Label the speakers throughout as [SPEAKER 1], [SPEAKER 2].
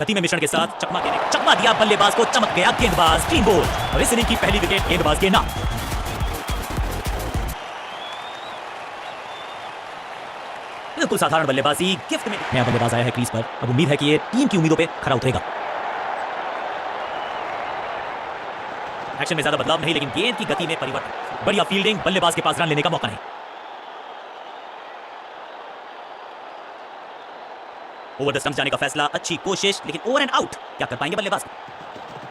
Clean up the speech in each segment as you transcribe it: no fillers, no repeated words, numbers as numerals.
[SPEAKER 1] गति में मिश्रण के साथ चकमा दिया बल्लेबाज को, चमक गया गेंदबाज, क्लीन बोल्ड और इस इनिंग की पहली विकेट गेंदबाज के नाम। बिल्कुल साधारण बल्लेबाजी गिफ्ट में। नया बल्लेबाज आया है क्रीज पर, अब उम्मीद है कि ये टीम की उम्मीदों पे खरा उतरेगा। एक्शन में ज्यादा बदलाव नहीं, लेकिन गेंद की गति में परिवर्तन। बढ़िया फील्डिंग, बल्लेबाज के पास रन लेने का मौका नहीं। ओवर द स्टंप जाने का फैसला, अच्छी कोशिश, लेकिन ओवर एंड आउट। क्या कर पाएंगे बल्लेबाज?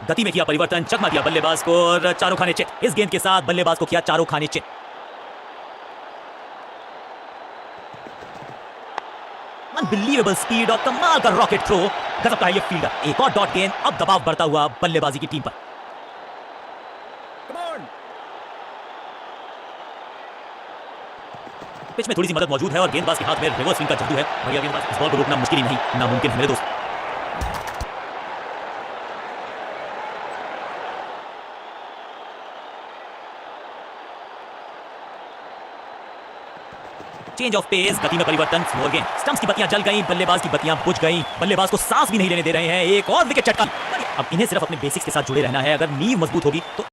[SPEAKER 1] गति में किया परिवर्तन, चकमा दिया बल्लेबाज को और चारों खाने चित। इस गेंद के साथ बल्लेबाज को किया चारों खाने चित। अनबिलीवेबल स्पीड और कमाल का रॉकेट थ्रो। गजब का है ये फील्डर। एक और डॉट गेंद, अब दबाव बढ़ता हुआ बल्लेबाजी की टीम पर। पिच में थोड़ी सी मदद मौजूद है और गेंदबाज के हाथ में रिवर्स स्विंग का जादू है। भैया गेंदबाज, इस बॉल को रोकना मुश्किल ही नहीं, नामुमकिन है मेरे दोस्त। चेंज ऑफ पेस, गति में परिवर्तन, स्लोअर गेंद। स्टंप्स की बत्तियां जल गई, बल्लेबाज की बत्तियां बुझ गई। बल्लेबाज को सांस भी नहीं लेने दे रहे हैं। एक और विकेट चटका। अब इन्हें सिर्फ अपने बेसिक्स के साथ जुड़े रहना है। अगर नींव मजबूत होगी तो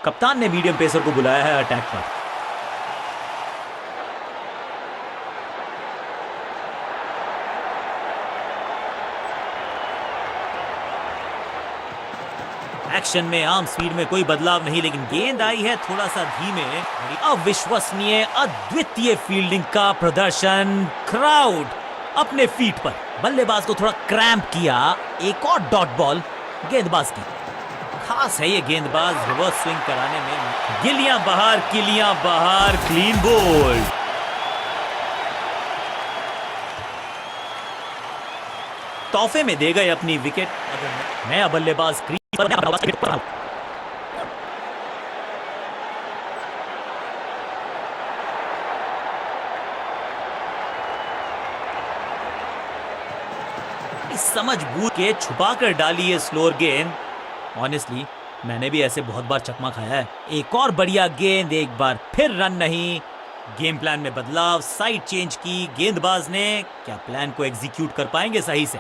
[SPEAKER 1] कप्तान ने मीडियम पेसर को बुलाया है अटैक पर। एक्शन में आर्म स्पीड में कोई बदलाव नहीं, लेकिन गेंद आई है थोड़ा सा धीमे। अविश्वसनीय, अद्वितीय फील्डिंग का प्रदर्शन। क्राउड अपने फीट पर। बल्लेबाज को थोड़ा क्रैम्प किया। एक और डॉट बॉल गेंदबाज की। खास है ये गेंदबाज रिवर्स स्विंग कराने में। गिलियां बाहर, किलियां बाहर, क्लीन बोल्ड। तोहफे में दे गए अपनी विकेट। नया बल्लेबाज क्रीज पर। समझ बूझ के छुपा कर डाली है स्लोअर गेंद। ऑनेस्टली मैंने भी ऐसे बहुत बार चकमा खाया है। एक और बढ़िया गेंद, एक बार फिर रन नहीं। गेम प्लान में बदलाव, साइड चेंज की गेंदबाज ने। क्या प्लान को एग्जीक्यूट कर पाएंगे सही से?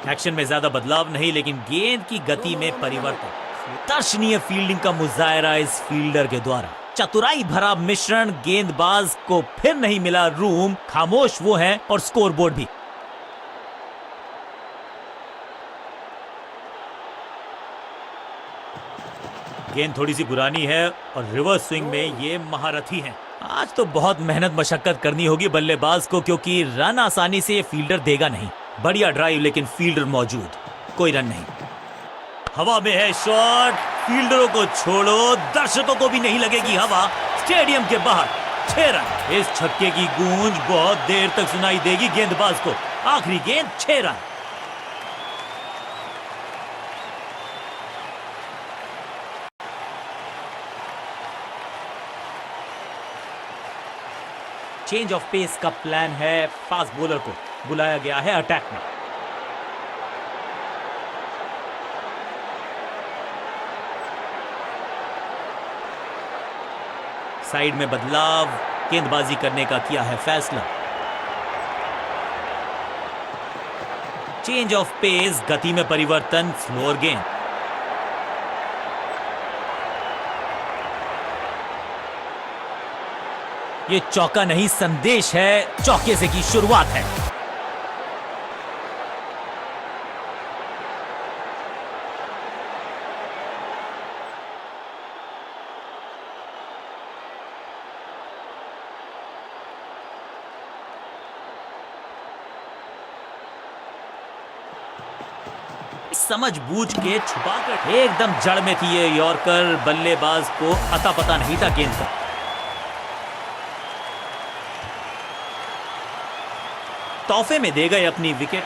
[SPEAKER 1] एक्शन में ज्यादा बदलाव नहीं, लेकिन गेंद की गति में परिवर्तन। दर्शनीय फील्डिंग का मुजाहरा इस फील्डर के द्वारा। चतुराई भरा मिश्रण। गेंदबाज को फिर नहीं मिला रूम। खामोश वो है और स्कोरबोर्ड भी। गेंद थोड़ी सी पुरानी है और रिवर्स स्विंग में ये महारथी हैं। आज तो बहुत मेहनत मशक्कत करनी होगी बल्लेबाज को, क्योंकि रन आसानी से ये फील्डर देगा नहीं। बढ़िया ड्राइव, लेकिन फील्डर मौजूद, कोई रन नहीं। हवा में है शॉट। फील्डरों को छोड़ो, दर्शकों को भी नहीं लगेगी हवा। स्टेडियम के बाहर 6 रन। इस छक्के की गूंज बहुत देर तक सुनाई देगी गेंदबाज को। आखिरी गेंद 6 रन। चेंज ऑफ पेस का प्लान है। फास्ट बॉलर को बुलाया गया है अटैक में। साइड में बदलाव, गेंदबाजी करने का किया है फैसला। चेंज ऑफ पेस, गति में परिवर्तन, स्लोअर गेंद। ये चौका नहीं, संदेश है। चौके से की शुरुआत है। समझ बूझ के छुपाकर एकदम जड़ में थी ये यॉर्कर। बल्लेबाज को अता पता नहीं था गेंद का। तोहफे में दे गए अपनी विकेट।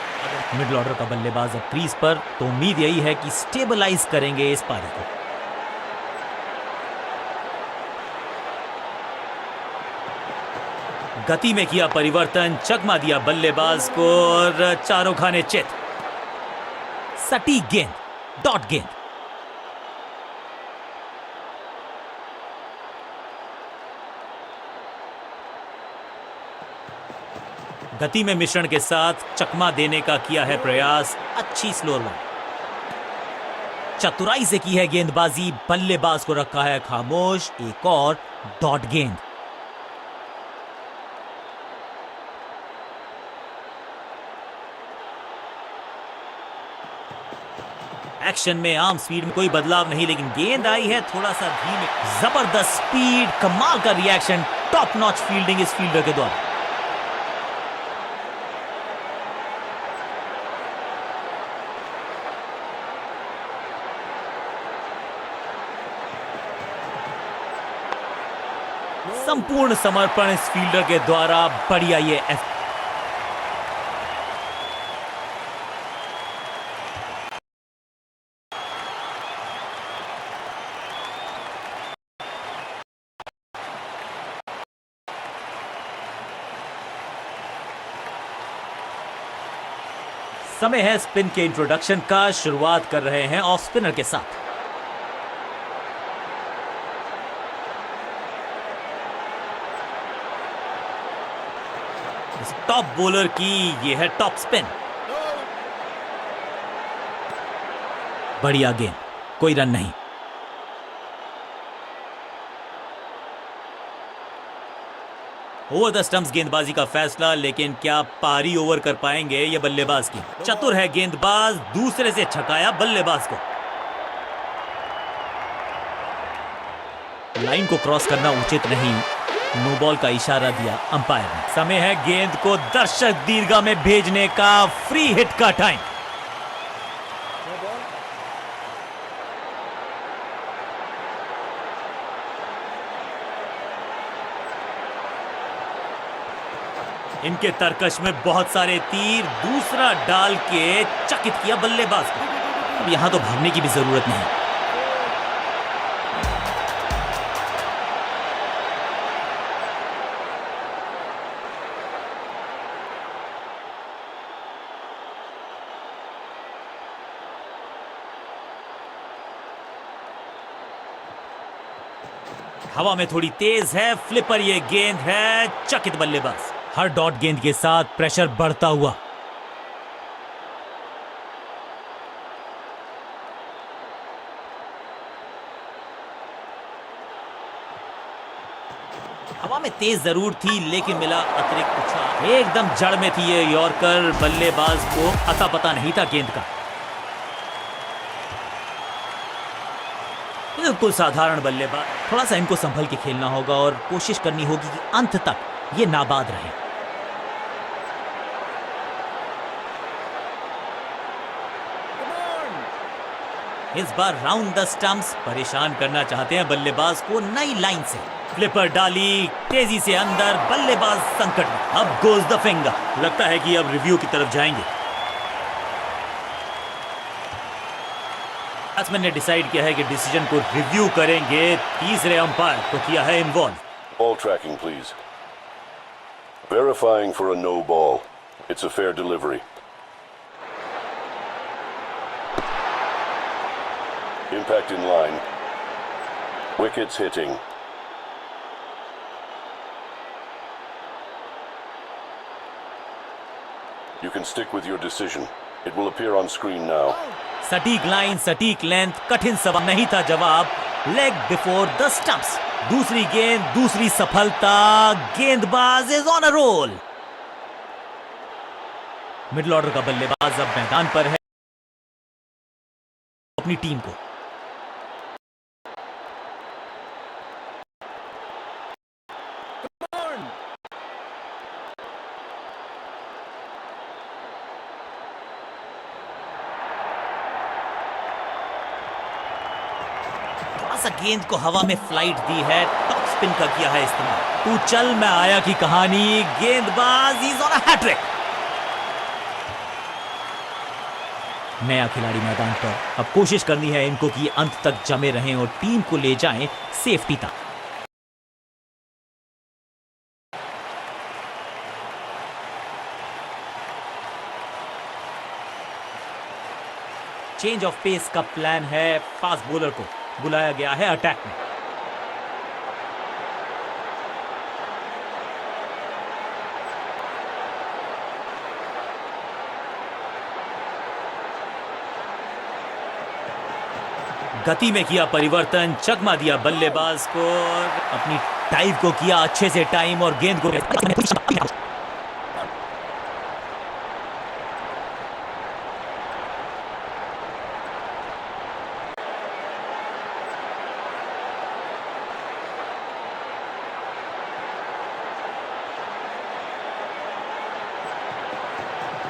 [SPEAKER 1] मिडिल ऑर्डर का बल्लेबाज अब क्रीज पर, तो उम्मीद यही है कि स्टेबलाइज करेंगे इस पारी को। गति में किया परिवर्तन, चकमा दिया बल्लेबाज को और चारों खाने चित। सटीक गेंद, डॉट गेंद। गति में मिश्रण के साथ चकमा देने का किया है प्रयास। अच्छी स्लोअर वन, चतुराई से की है गेंदबाजी, बल्लेबाज को रखा है खामोश। एक और डॉट गेंद। एक्शन में आर्म स्पीड में कोई बदलाव नहीं, लेकिन गेंद आई है थोड़ा सा धीमे। जबरदस्त स्पीड, कमाल का रिएक्शन, टॉप नॉच फील्डिंग इस फील्डर के द्वारा। संपूर्ण समर्पण इस फील्डर के द्वारा। बढ़िया ये समय है स्पिन के इंट्रोडक्शन का। शुरुआत कर रहे हैं ऑफ स्पिनर के साथ। टॉप बॉलर की ये है टॉप स्पिन। बढ़िया गेंद, कोई रन नहीं। ओवर द स्टंप्स गेंदबाजी का फैसला, लेकिन क्या पारी ओवर कर पाएंगे ये बल्लेबाज की। चतुर है गेंदबाज, दूसरे से छकाया बल्लेबाज को। लाइन को क्रॉस करना उचित नहीं, नो बॉल का इशारा दिया अंपायर ने। समय है गेंद को दर्शक दीर्घा में भेजने का। फ्री हिट का टाइम। इनके तरकश में बहुत सारे तीर, दूसरा डाल के चकित किया बल्लेबाज को। अब यहां तो भागने की भी जरूरत नहीं। हवा में थोड़ी तेज है, फ्लिपर ये गेंद है, चकित बल्लेबाज। हर डॉट गेंद के साथ प्रेशर बढ़ता हुआ। हवा में तेज जरूर थी, लेकिन मिला अतिरिक्त उछाल। एकदम जड़ में थी ये यॉर्कर, बल्लेबाज को अता पता नहीं था गेंद का। बिल्कुल साधारण बल्लेबाज। थोड़ा सा इनको संभल के खेलना होगा और कोशिश करनी होगी कि अंत तक ये नाबाद रहे। इस बार राउंड द स्टंप्स परेशान करना चाहते हैं बल्लेबाज को नई लाइन से। फ्लिपर डाली, तेजी से अंदर, बल्लेबाज संकट में। अब गोज द फिंगर। लगता है कि अब रिव्यू की तरफ जाएंगे। बैट्समैन ने डिसाइड किया है कि डिसीजन को रिव्यू करेंगे। तीसरे अंपायर को किया है involve.
[SPEAKER 2] Ball tracking, please. Verifying for a no ball. It's a fair delivery. Impact in line. Wickets hitting. You can stick with your decision. It will appear on screen now.
[SPEAKER 1] सटीक line, सटीक length, कठिन सवाल नहीं था जवाब। Leg before the stumps. दूसरी गेंद, दूसरी सफलता। गेंदबाज is on a roll. Middle order का बल्लेबाज अब मैदान पर है अपनी टीम को। गेंद को हवा में फ्लाइट दी है, टॉप स्पिन का किया है इस्तेमाल। तू चल मैं आया की कहानी। गेंदबाज इज ऑन अ हैट्रिक। नया खिलाड़ी मैदान पर। अब कोशिश करनी है इनको कि अंत तक जमे रहें और टीम को ले जाएं सेफ्टी तक। चेंज ऑफ पेस का प्लान है, फास्ट बॉलर को बुलाया गया है अटैक में। गति में किया परिवर्तन, चकमा दिया बल्लेबाज को, अपनी टाइव को किया अच्छे से टाइम और गेंद को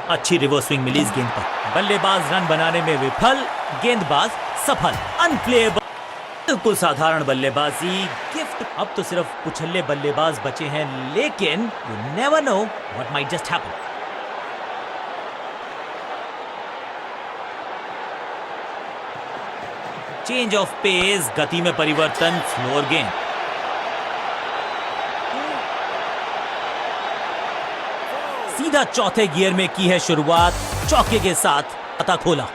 [SPEAKER 1] अच्छी रिवर्स स्विंग मिली इस गेंद पर। बल्लेबाज रन बनाने में विफल, गेंदबाज सफल। अनप्लेएबल, बिल्कुल साधारण बल्लेबाजी, गिफ्ट। अब तो सिर्फ उछल्ले बल्लेबाज बचे हैं, लेकिन you never know what might just happen. Change of pace, गति में परिवर्तन, स्लोअर गेंद। सीधा चौथे गियर में की है शुरुआत, चौके के साथ खाता खोला।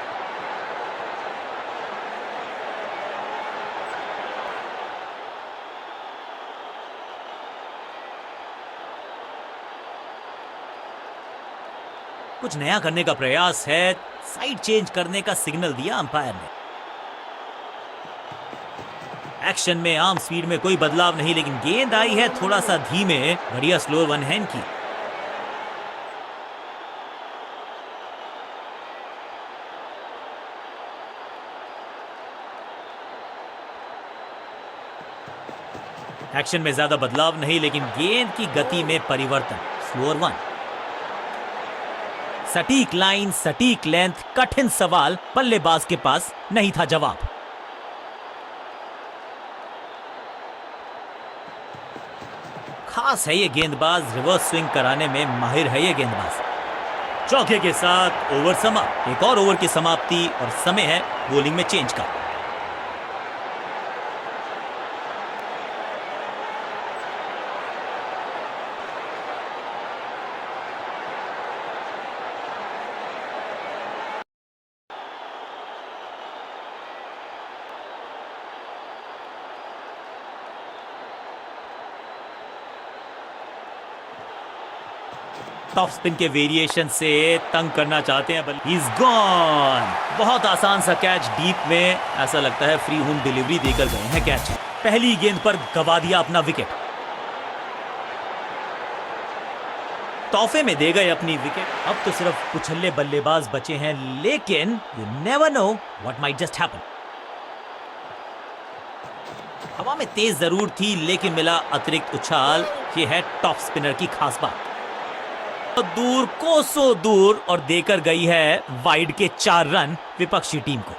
[SPEAKER 1] कुछ नया करने का प्रयास है, साइड चेंज करने का सिग्नल दिया अंपायर ने। एक्शन में आर्म स्पीड में कोई बदलाव नहीं, लेकिन गेंद आई है थोड़ा सा धीमे। बढ़िया स्लोअर वन हैंड की। एक्शन में ज्यादा बदलाव नहीं, लेकिन गेंद की गति में परिवर्तन, स्लोअर वन। सटीक लाइन, सटीक लेंथ, कठिन सवाल, बल्लेबाज के पास नहीं था जवाब। खास है ये गेंदबाज, रिवर्स स्विंग कराने में माहिर है ये गेंदबाज। चौके के साथ ओवर समाप्त। एक और ओवर की समाप्ति और समय है बॉलिंग में चेंज का। टॉप स्पिन के वेरिएशन से तंग करना चाहते हैं, ही इज गॉन। बहुत आसान सा कैच डीप में, ऐसा लगता है फ्री होम डिलीवरी देकर गए हैं कैच। पहली गेंद पर गवा दिया अपना विकेट। तोहफे में दे गए अपनी विकेट। अब तो सिर्फ उछल्ले बल्लेबाज बचे हैं, लेकिन you never know what might just happen. हवा में तेज जरूर थी, लेकिन मिला अतिरिक्त उछाल। ये है टॉप स्पिनर की खास बात। दूर, कोसों दूर, और देकर गई है वाइड के 4 रन विपक्षी टीम को।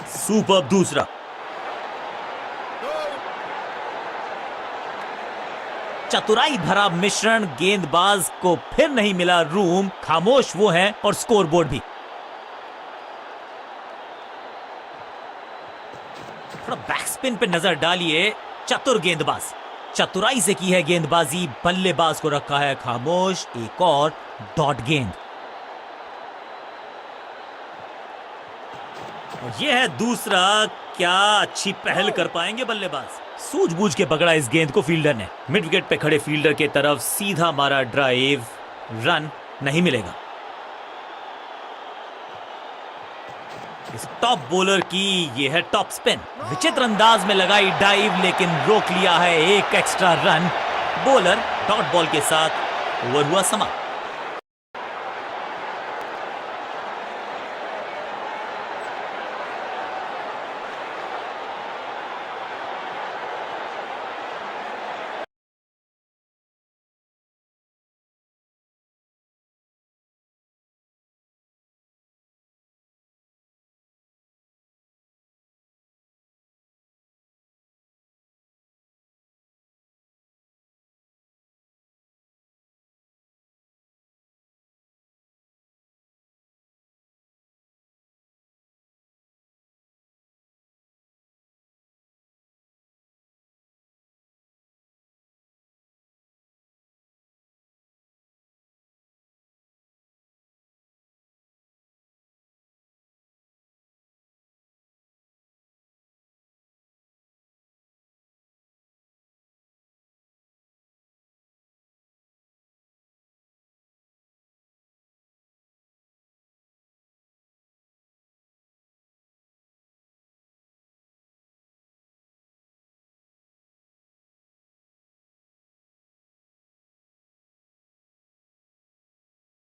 [SPEAKER 1] सुपर दूसरा। चतुराई भरा मिश्रण, गेंदबाज को फिर नहीं मिला रूम। खामोश वो है और स्कोरबोर्ड भी। थोड़ा बैकस्पिन पे नजर डालिए। चतुर गेंदबाज, चतुराई से की है गेंदबाजी, बल्लेबाज को रखा है खामोश। एक और डॉट गेंद, और यह है दूसरा। क्या अच्छी पहल कर पाएंगे बल्लेबाज। सूझबूझ के पकड़ा इस गेंद को फील्डर ने। मिड विकेट पे खड़े फील्डर के तरफ सीधा मारा ड्राइव, रन नहीं मिलेगा। इस टॉप बॉलर की ये है टॉप स्पिन। विचित्र अंदाज में लगाई डाइव, लेकिन रोक लिया है एक extra run. Bowler dot ball के साथ ओवर हुआ समाप्त।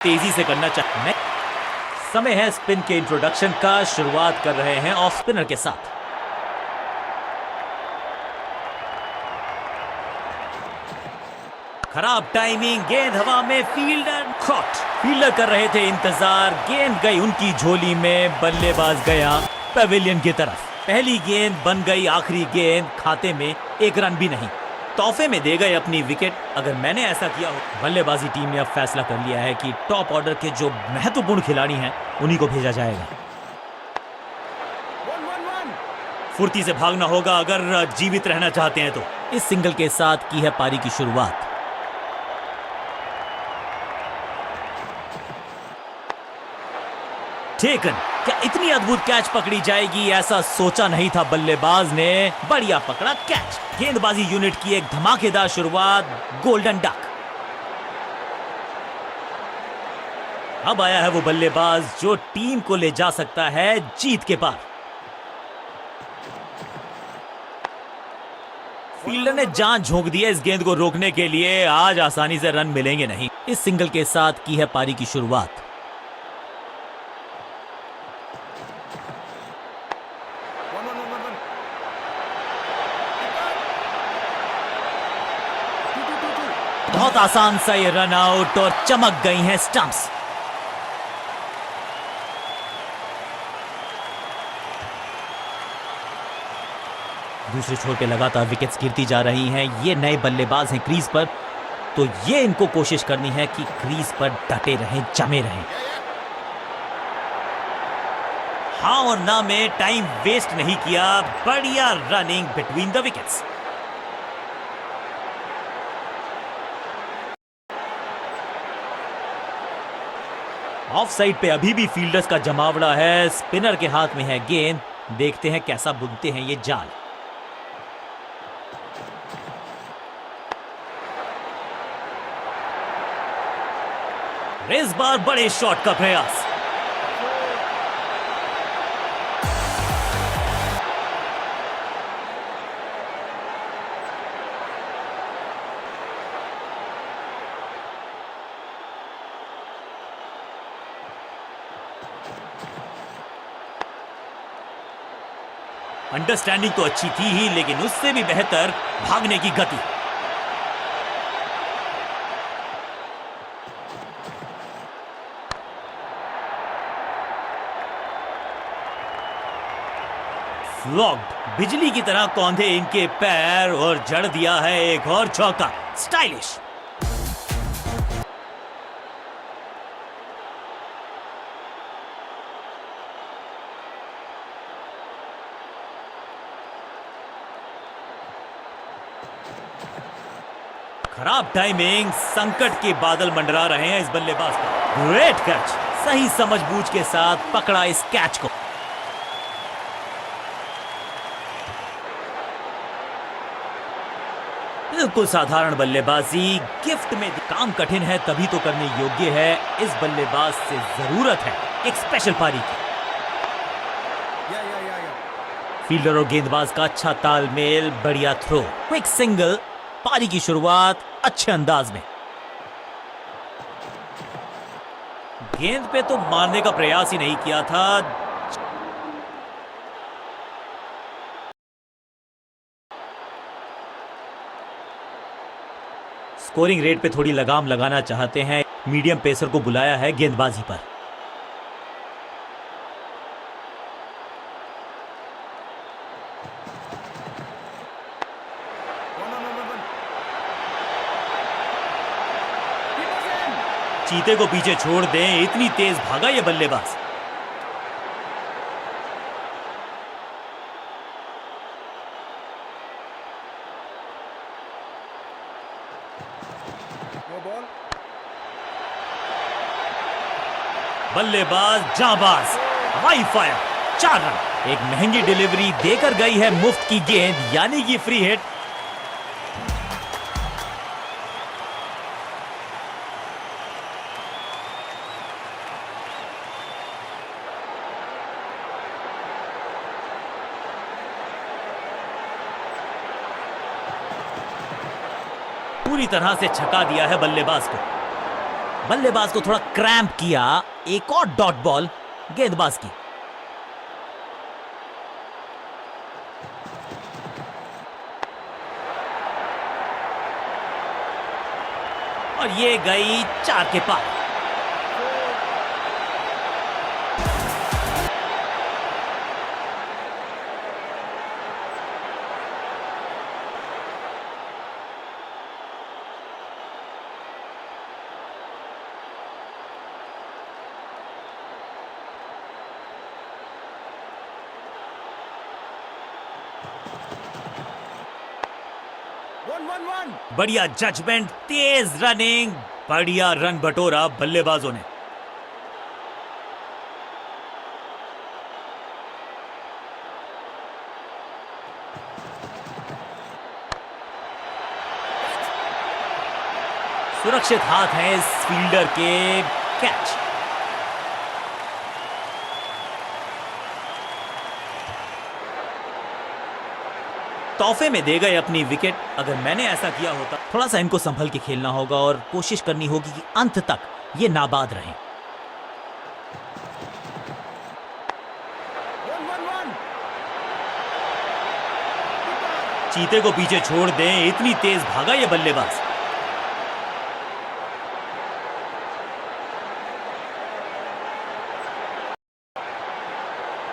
[SPEAKER 1] तेजी से करना चाहिए। समय है स्पिन के इंट्रोडक्शन का। शुरुआत कर रहे हैं ऑफ स्पिनर के साथ। खराब टाइमिंग, गेंद हवा में, फील्डर कॉट। फील्डर कर रहे थे इंतजार, गेंद गई उनकी झोली में, बल्लेबाज गया पवेलियन की तरफ। पहली गेंद बन गई आखिरी गेंद, खाते में एक रन भी नहीं, तोहफे में दे गए अपनी विकेट। अगर मैंने ऐसा किया हो। बल्लेबाजी टीम ने अब फैसला कर लिया है कि टॉप ऑर्डर के जो महत्वपूर्ण खिलाड़ी हैं उन्हीं को भेजा जाएगा। फुर्ती से भागना होगा अगर जीवित रहना चाहते हैं तो। इस सिंगल के साथ की है पारी की शुरुआत। टेकन। क्या इतनी अद्भुत कैच पकड़ी जाएगी, ऐसा सोचा नहीं था बल्लेबाज ने। बढ़िया पकड़ा कैच। गेंदबाजी यूनिट की एक धमाकेदार शुरुआत, गोल्डन डक। अब आया है वो बल्लेबाज जो टीम को ले जा सकता है जीत के पार। फील्डर ने जान झोंक दी है इस गेंद को रोकने के लिए। आज आसानी से रन मिलेंगे नहीं। इस सिंगल के साथ की है पारी की शुरुआत। बहुत आसान सा ये रन आउट और चमक गई हैं स्टंप्स। दूसरे छोर पे लगातार विकेट्स गिरती जा रही हैं। ये नए बल्लेबाज हैं क्रीज पर, तो ये इनको कोशिश करनी है कि क्रीज पर डटे रहें, जमे रहें। हाँ और ना में टाइम वेस्ट नहीं किया। बढ़िया running between the wickets. Of side पे अभी भी फील्डर्स का जमावड़ा है। स्पिनर के हाथ में है गेंद। देखते हैं कैसा बुनते हैं ये जाल। इस बार बड़े शॉट का प्रयास। अंडरस्टैंडिंग तो अच्छी थी ही, लेकिन उससे भी बेहतर भागने की गति। फ्लॉग्ड। बिजली की तरह कौंधे इनके पैर और जड़ दिया है एक और चौका। स्टाइलिश। खराब टाइमिंग, संकट के बादल मंडरा रहे हैं इस बल्लेबाज को। Great catch. सही समझबूझ के साथ पकड़ा इस कैच को। बिल्कुल साधारण बल्लेबाजी, गिफ्ट में। काम कठिन है तभी तो करने योग्य है। इस बल्लेबाज से जरूरत है एक स्पेशल पारी की। फील्डर और गेंदबाज का अच्छा तालमेल, बढ़िया थ्रो, क्विक सिंगल। पारी की शुरुआत अच्छे अंदाज में। गेंद पे तो मारने का प्रयास ही नहीं किया था। स्कोरिंग रेट पे थोड़ी लगाम लगाना चाहते हैं। मीडियम पेसर को बुलाया है गेंदबाजी पर। चीते को पीछे छोड़ दें, इतनी तेज भागा ये बल्लेबाज। बल्लेबाज जाबाज, हवाई फायर, 4 रन। एक महंगी डिलीवरी देकर गई है मुफ्त की गेंद, यानी कि फ्री हिट। पूरी तरह से छका दिया है बल्लेबाज को। बल्लेबाज को थोड़ा क्रैम्प किया, एक और डॉट बॉल गेंदबाज की। और ये गई 4 के पार। बढ़िया जजमेंट, तेज रनिंग, बढ़िया रन बटोरा बल्लेबाजों ने। सुरक्षित हाथ है इस फील्डर के, कैच। तोहफे में दे गए अपनी विकेट। अगर मैंने ऐसा किया होता, थोड़ा सा इनको संभल के खेलना होगा और कोशिश करनी होगी कि अंत तक ये नाबाद रहें। चीते को पीछे छोड़ दें, इतनी तेज भागा ये बल्लेबाज।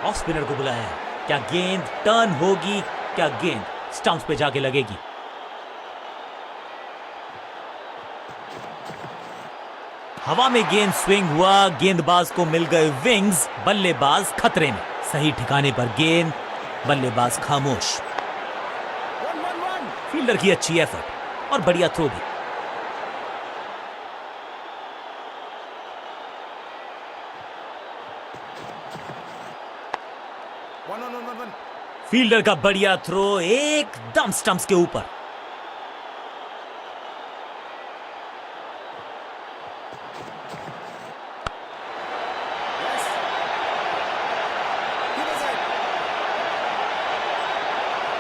[SPEAKER 1] ऑफ स्पिनर को बुलाया है। क्या गेंद टर्न होगी? क्या गेंद स्टंप्स पे जाके लगेगी? हवा में गेंद स्विंग हुआ, गेंदबाज को मिल गए विंग्स, बल्लेबाज खतरे में। सही ठिकाने पर गेंद, बल्लेबाज खामोश। फील्डर की अच्छी एफर्ट और बढ़िया थ्रो भी। फील्डर का बढ़िया थ्रो, एकदम स्टंप्स के ऊपर।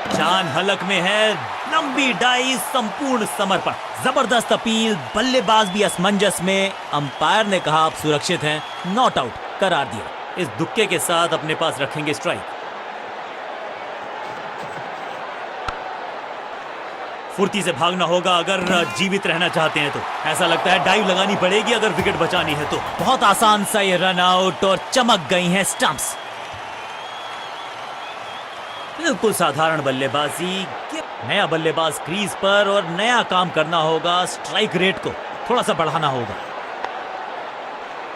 [SPEAKER 1] जान हलक में है, लंबी डाई, संपूर्ण समर्पण, जबरदस्त अपील, बल्लेबाज भी असमंजस में। अंपायर ने कहा आप सुरक्षित हैं, नॉट आउट करार दिया। इस दुक्के के साथ अपने पास रखेंगे स्ट्राइक। फुर्ती से भागना होगा अगर जीवित रहना चाहते हैं तो। ऐसा लगता है डाइव लगानी पड़ेगी अगर विकेट बचानी है तो। बहुत आसान सा ये रन आउट और चमक गई हैं स्टंप्स। बिल्कुल साधारण बल्लेबाजी। नया बल्लेबाज क्रीज पर और नया काम करना होगा, स्ट्राइक रेट को थोड़ा सा बढ़ाना होगा।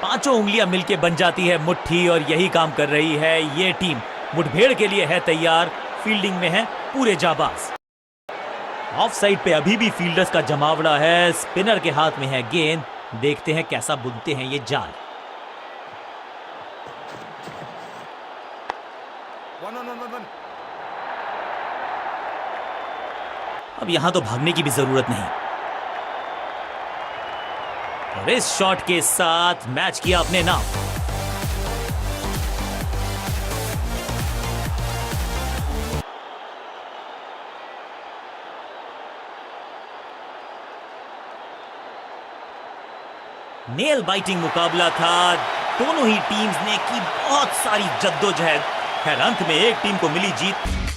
[SPEAKER 1] पांचों उंगलियां मिलके बन जाती है मुट्ठी और यही काम कर रही है ये टीम। मुठभेड़ के लिए है तैयार, फील्डिंग में है पूरे जाबाज। ऑफ साइड पे अभी भी फील्डर्स का जमावड़ा है, स्पिनर के हाथ में है गेंद। देखते हैं कैसा बुनते हैं ये जाल। अब यहां तो भागने की भी जरूरत नहीं। और इस शॉट के साथ मैच किया अपने नाम। नेल बाइटिंग मुकाबला था। दोनों ही टीम्स ने की बहुत सारी जद्दोजहद। खैर अंत में एक टीम को मिली जीत।